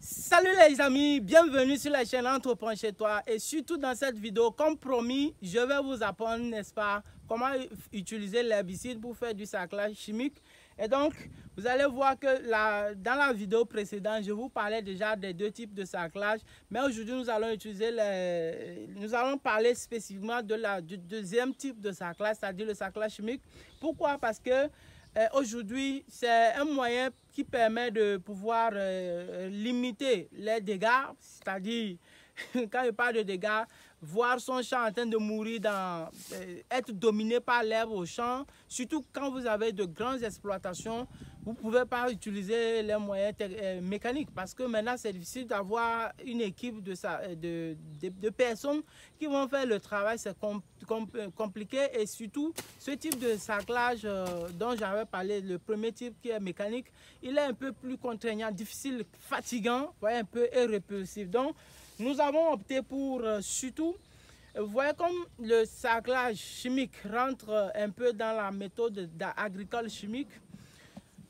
Salut les amis, bienvenue sur la chaîne Entreprends chez toi et surtout dans cette vidéo, comme promis, je vais vous apprendre, n'est-ce pas, comment utiliser l'herbicide pour faire du sarclage chimique. Et donc, vous allez voir que dans la vidéo précédente, je vous parlais déjà des deux types de sarclage, mais aujourd'hui nous allons parler spécifiquement du deuxième type de sarclage, c'est-à-dire le sarclage chimique. Pourquoi? Parce que aujourd'hui, c'est un moyen qui permet de pouvoir limiter les dégâts, c'est-à-dire, quand je parle de dégâts, voir son champ en train de mourir, être dominé par l'herbe au champ, surtout quand vous avez de grandes exploitations, vous ne pouvez pas utiliser les moyens mécaniques parce que maintenant c'est difficile d'avoir une équipe de personnes qui vont faire le travail, c'est compliqué et surtout ce type de sarclage dont j'avais parlé, le premier type qui est mécanique, il est un peu plus contraignant, difficile, fatigant, un peu et répulsif. Donc nous avons opté pour surtout, vous voyez comme le sarclage chimique rentre un peu dans la méthode agricole chimique.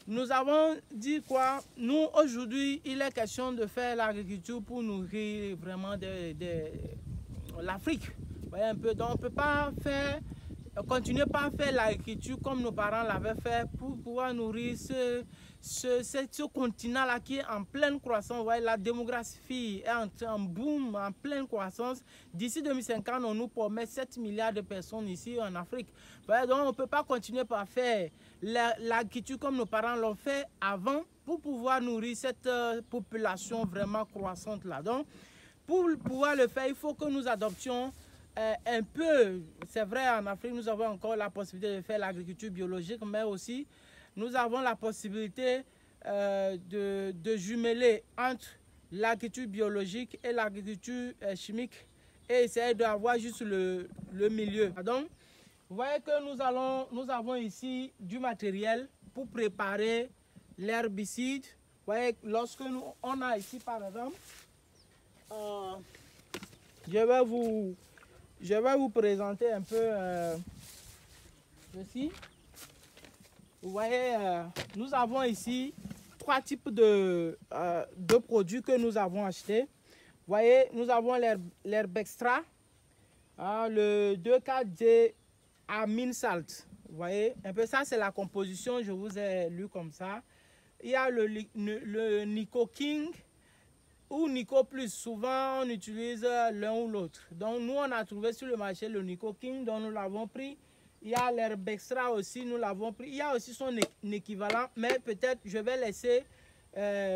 Nous avons dit quoi? Nous, aujourd'hui, il est question de faire l'agriculture pour nourrir vraiment l'Afrique. Vous voyez un peu, donc on ne peut pas continuer par faire l'agriculture comme nos parents l'avaient fait pour pouvoir nourrir ce continent-là qui est en pleine croissance. Vous voyez, la démographie est en boom, en pleine croissance. D'ici 2050, on nous promet 7 milliards de personnes ici en Afrique. Vous voyez, donc on ne peut pas continuer par faire l'agriculture comme nos parents l'ont fait avant pour pouvoir nourrir cette population vraiment croissante là. Donc, pour pouvoir le faire, il faut que nous adoptions un peu, c'est vrai, en Afrique, nous avons encore la possibilité de faire l'agriculture biologique, mais aussi, nous avons la possibilité de jumeler entre l'agriculture biologique et l'agriculture chimique et essayer d'avoir juste le milieu. Donc, vous voyez que nous avons ici du matériel pour préparer l'herbicide. Vous voyez, lorsque on a ici, par exemple, je vais vous présenter un peu ceci. Vous voyez, nous avons ici trois types de produits que nous avons achetés. Vous voyez, nous avons l'herbe extra, le 2,4-D amine salt. Vous voyez, un peu ça, c'est la composition, je vous ai lu comme ça. Il y a le Nico King ou Nico Plus. Souvent, on utilise l'un ou l'autre. Donc, nous, on a trouvé sur le marché le Nico King, dont nous l'avons pris. Il y a l'herbe extra aussi, nous l'avons pris. Il y a aussi son équivalent, mais peut-être je vais laisser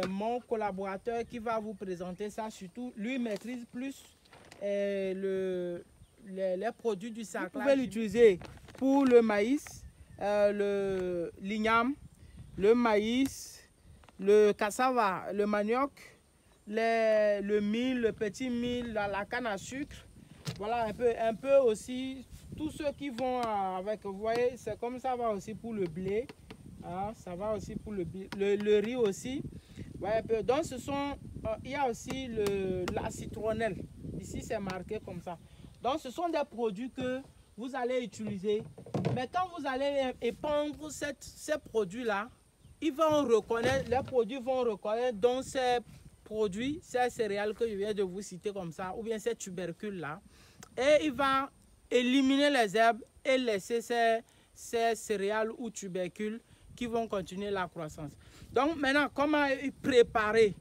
mon collaborateur qui va vous présenter ça. Surtout, lui maîtrise plus les produits du sarclage. Vous pouvez l'utiliser pour le maïs, l'igname, le maïs, le cassava, le manioc, le mil, le petit mil, la canne à sucre. Voilà, un peu aussi tous ceux qui vont avec, vous voyez, c'est comme ça va aussi pour le blé, ça va aussi pour le riz aussi. Ouais, donc il y a aussi la citronnelle, ici c'est marqué comme ça. Donc ce sont des produits que vous allez utiliser, mais quand vous allez épandre ces produits-là, les produits vont reconnaître donc ces produits, ces céréales que je viens de vous citer comme ça, ou bien ces tubercules-là, et il va éliminer les herbes et laisser ces céréales ou tubercules qui vont continuer la croissance. Donc maintenant, comment préparer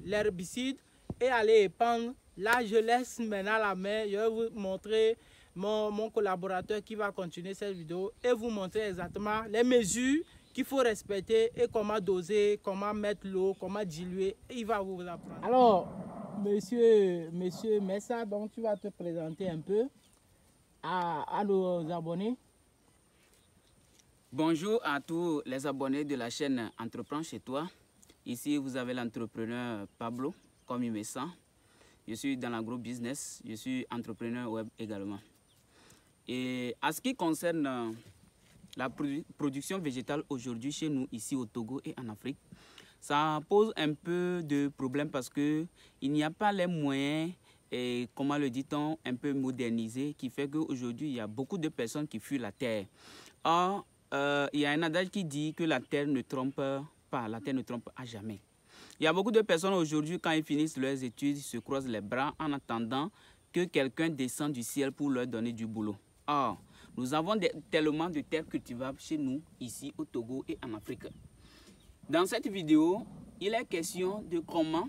l'herbicide et aller épandre? Là, je laisse maintenant la main. Je vais vous montrer mon collaborateur qui va continuer cette vidéo et vous montrer exactement les mesures qu'il faut respecter et comment doser, comment mettre l'eau, comment diluer. Il va vous apprendre. Alors, monsieur Messa, donc tu vas te présenter un peu à nos abonnés. Bonjour à tous les abonnés de la chaîne Entreprends chez toi. Ici, vous avez l'entrepreneur Pablo, comme il me sent. Je suis dans l'agrobusiness, je suis entrepreneur web également. Et à ce qui concerne la production végétale aujourd'hui chez nous, ici au Togo et en Afrique, ça pose un peu de problème parce qu'il n'y a pas les moyens, et comment le dit-on, un peu modernisés, qui fait qu'aujourd'hui, il y a beaucoup de personnes qui fuient la terre. Or, il y a un adage qui dit que la terre ne trompe pas, la terre ne trompe à jamais. Il y a beaucoup de personnes aujourd'hui, quand ils finissent leurs études, ils se croisent les bras en attendant que quelqu'un descende du ciel pour leur donner du boulot. Or, nous avons tellement de terres cultivables chez nous, ici au Togo et en Afrique. Dans cette vidéo, il est question de comment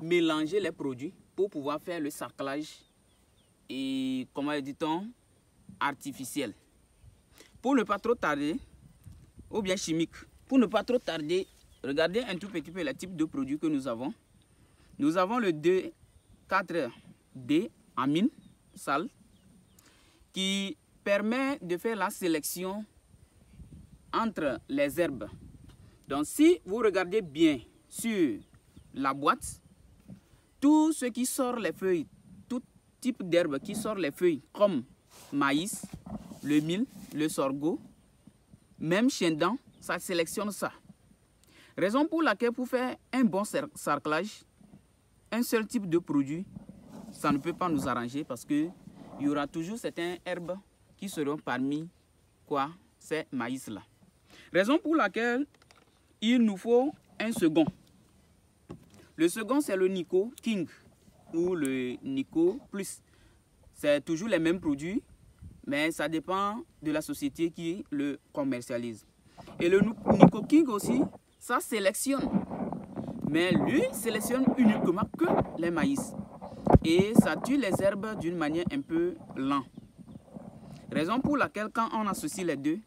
mélanger les produits pour pouvoir faire le sarclage et, comment dit-on, artificiel. Pour ne pas trop tarder, ou bien chimique, pour ne pas trop tarder, regardez un tout petit peu le type de produit que nous avons. Nous avons le 2,4-D amine sale qui permet de faire la sélection entre les herbes. Donc si vous regardez bien sur la boîte, tout ce qui sort les feuilles, tout type d'herbe qui sort les feuilles comme maïs, le mil, le sorgho, même chien-dent, ça sélectionne ça. Raison pour laquelle pour faire un bon sarclage, un seul type de produit, ça ne peut pas nous arranger parce que il y aura toujours certaines herbes qui seront parmi quoi, ces maïs-là. Raison pour laquelle il nous faut un second. Le second, c'est le Nico King ou le Nico Plus. C'est toujours les mêmes produits, mais ça dépend de la société qui le commercialise. Et le Nico King aussi, ça sélectionne. Mais lui, sélectionne uniquement que les maïs. Et ça tue les herbes d'une manière un peu lente. Raison pour laquelle quand on associe les deux,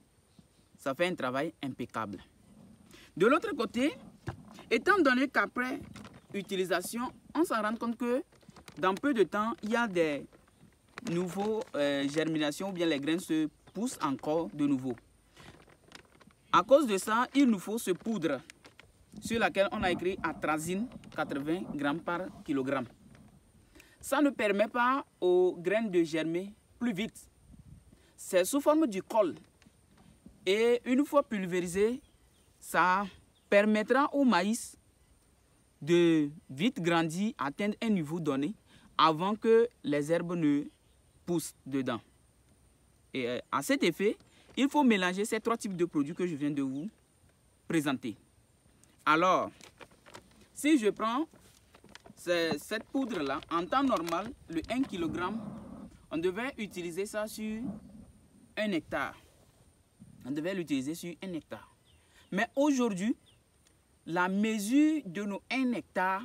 ça fait un travail impeccable. De l'autre côté, étant donné qu'après utilisation, on s'en rend compte que dans peu de temps, il y a des nouveaux germinations ou bien les graines se poussent encore de nouveau. À cause de ça, il nous faut ce poudre sur laquelle on a écrit atrazine 80 grammes par kilogramme. Ça ne permet pas aux graines de germer plus vite. C'est sous forme du col. Et une fois pulvérisé, ça permettra au maïs de vite grandir, atteindre un niveau donné avant que les herbes ne poussent dedans. Et à cet effet, il faut mélanger ces trois types de produits que je viens de vous présenter. Alors, si je prends cette poudre-là, en temps normal, le 1 kg, on devait utiliser ça sur 1 hectare. On devait l'utiliser sur 1 hectare. Mais aujourd'hui, la mesure de nos 1 hectare,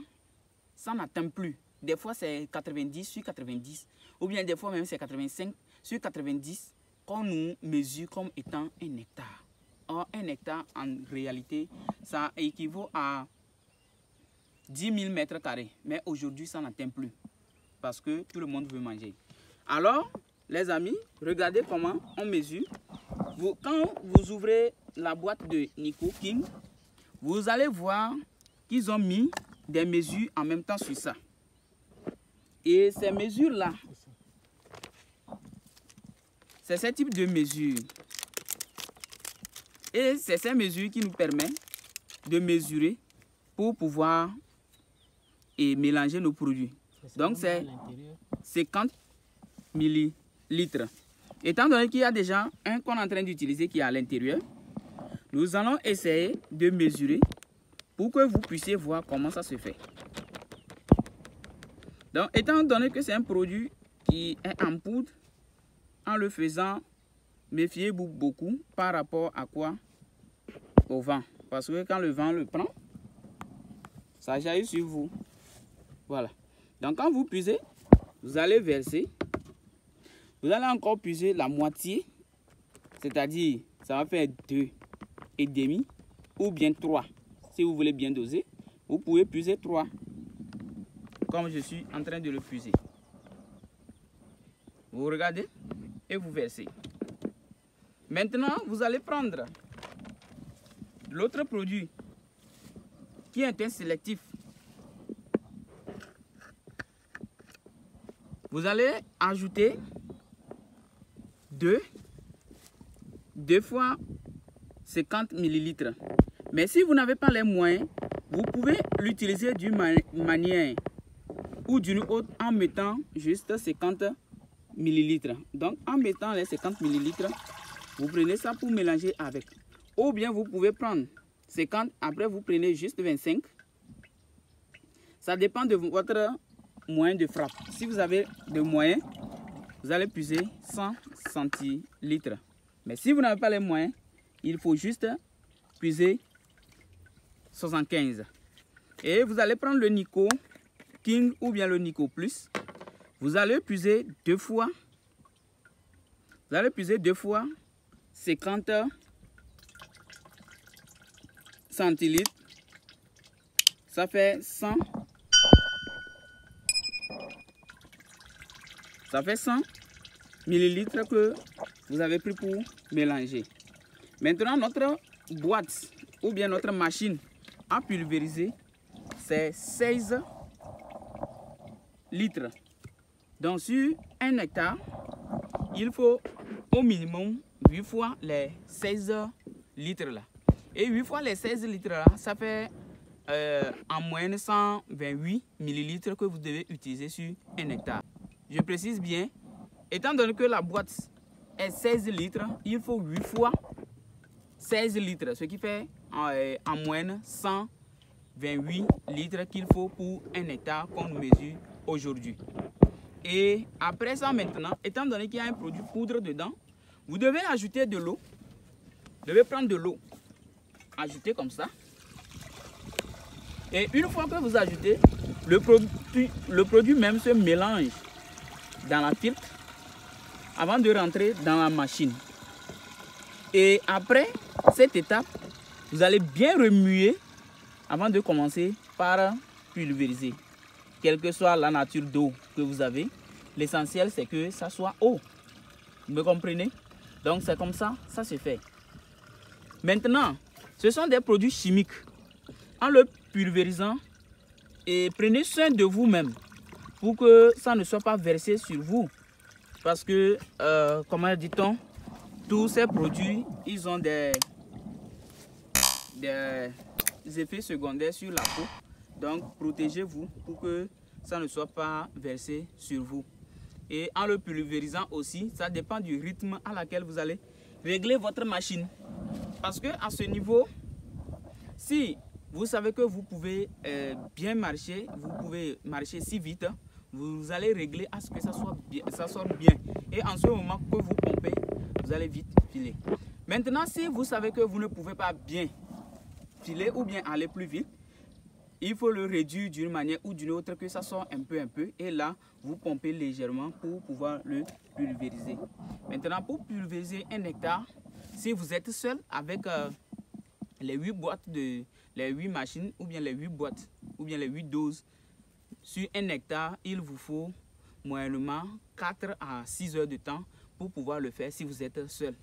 ça n'atteint plus. Des fois, c'est 90 sur 90. Ou bien des fois, même, c'est 85 sur 90 qu'on nous mesure comme étant 1 hectare. Or, 1 hectare, en réalité, ça équivaut à 10 000 mètres carrés. Mais aujourd'hui, ça n'atteint plus. Parce que tout le monde veut manger. Alors, les amis, regardez comment on mesure. Quand vous ouvrez la boîte de Nico King, vous allez voir qu'ils ont mis des mesures en même temps sur ça. Et ces mesures-là, c'est ce type de mesure. Et c'est ces mesures qui nous permettent de mesurer pour pouvoir mélanger nos produits. Donc c'est 50 millilitres. Étant donné qu'il y a déjà un qu'on est en train d'utiliser qui est à l'intérieur, nous allons essayer de mesurer pour que vous puissiez voir comment ça se fait. Donc, étant donné que c'est un produit qui est en poudre, en le faisant, méfiez-vous beaucoup par rapport à quoi? Au vent. Parce que quand le vent le prend, ça jaillit sur vous. Voilà. Donc, quand vous puisez, vous allez verser. Vous allez encore puiser la moitié, c'est-à-dire, ça va faire 2,5 ou bien 3. Si vous voulez bien doser, vous pouvez puiser 3, comme je suis en train de le puiser. Vous regardez et vous versez. Maintenant, vous allez prendre l'autre produit qui est un sélectif. Vous allez ajouter 2 fois 50 millilitres. Mais si vous n'avez pas les moyens, vous pouvez l'utiliser d'une manière ou d'une autre en mettant juste 50 millilitres. Donc en mettant les 50 millilitres, vous prenez ça pour mélanger avec. Ou bien vous pouvez prendre 50. Après, vous prenez juste 25. Ça dépend de votre moyen de frappe. Si vous avez de moyens, vous allez puiser 100 centilitres. Mais si vous n'avez pas les moyens, il faut juste puiser 75. Et vous allez prendre le Nico King ou bien le Nico Plus. Vous allez puiser 2 fois. Vous allez puiser 2 fois 50 centilitres. Ça fait 100. Ça fait 100 millilitres que vous avez pris pour mélanger. Maintenant, notre boîte ou bien notre machine à pulvériser, c'est 16 litres. Donc, sur 1 hectare, il faut au minimum 8 fois les 16 litres là. Et 8 fois les 16 litres là, ça fait en moyenne 128 millilitres que vous devez utiliser sur 1 hectare. Je précise bien, étant donné que la boîte est 16 litres, il faut 8 fois 16 litres, ce qui fait en moyenne 128 litres qu'il faut pour 1 hectare qu'on mesure aujourd'hui. Et après ça maintenant, étant donné qu'il y a un produit poudre dedans, vous devez ajouter de l'eau. Vous devez prendre de l'eau, ajouter comme ça. Et une fois que vous ajoutez, le produit même se mélange dans la filtre avant de rentrer dans la machine. Et après cette étape, vous allez bien remuer avant de commencer par pulvériser. Quelle que soit la nature d'eau que vous avez, l'essentiel c'est que ça soit eau. Vous me comprenez? Donc c'est comme ça, ça se fait. Maintenant, ce sont des produits chimiques. En le pulvérisant, et prenez soin de vous-même pour que ça ne soit pas versé sur vous. Parce que, comment dit-on, tous ces produits, ils ont des effets secondaires sur la peau. Donc, protégez-vous pour que ça ne soit pas versé sur vous. Et en le pulvérisant aussi, ça dépend du rythme à laquelle vous allez régler votre machine. Parce que à ce niveau, si vous savez que vous pouvez bien marcher, vous pouvez marcher si vite, vous allez régler à ce que ça sorte bien. Et en ce moment que vous pompez, vous allez vite filer. Maintenant, si vous savez que vous ne pouvez pas bien filer ou bien aller plus vite, il faut le réduire d'une manière ou d'une autre, que ça sorte un peu. Et là, vous pompez légèrement pour pouvoir le pulvériser. Maintenant, pour pulvériser 1 hectare, si vous êtes seul avec les 8 boîtes les 8 machines ou bien les 8 boîtes ou bien les 8 doses sur 1 hectare, il vous faut moyennement 4 à 6 heures de temps pour pouvoir le faire si vous êtes seul.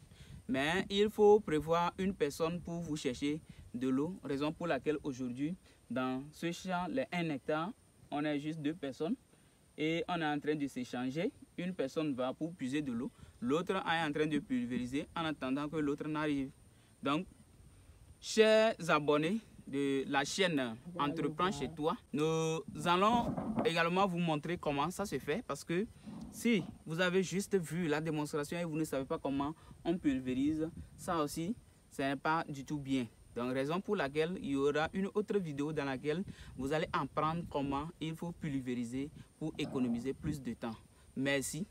Mais il faut prévoir une personne pour vous chercher de l'eau, raison pour laquelle aujourd'hui dans ce champ, les 1 hectare, on est juste 2 personnes et on est en train de s'échanger. Une personne va pour puiser de l'eau, l'autre est en train de pulvériser en attendant que l'autre n'arrive. Donc, chers abonnés de la chaîne Entreprends chez toi, nous allons également vous montrer comment ça se fait, parce que si vous avez juste vu la démonstration et vous ne savez pas comment on pulvérise, ça aussi, ce n'est pas du tout bien. Donc, raison pour laquelle il y aura une autre vidéo dans laquelle vous allez apprendre comment il faut pulvériser pour économiser plus de temps. Merci.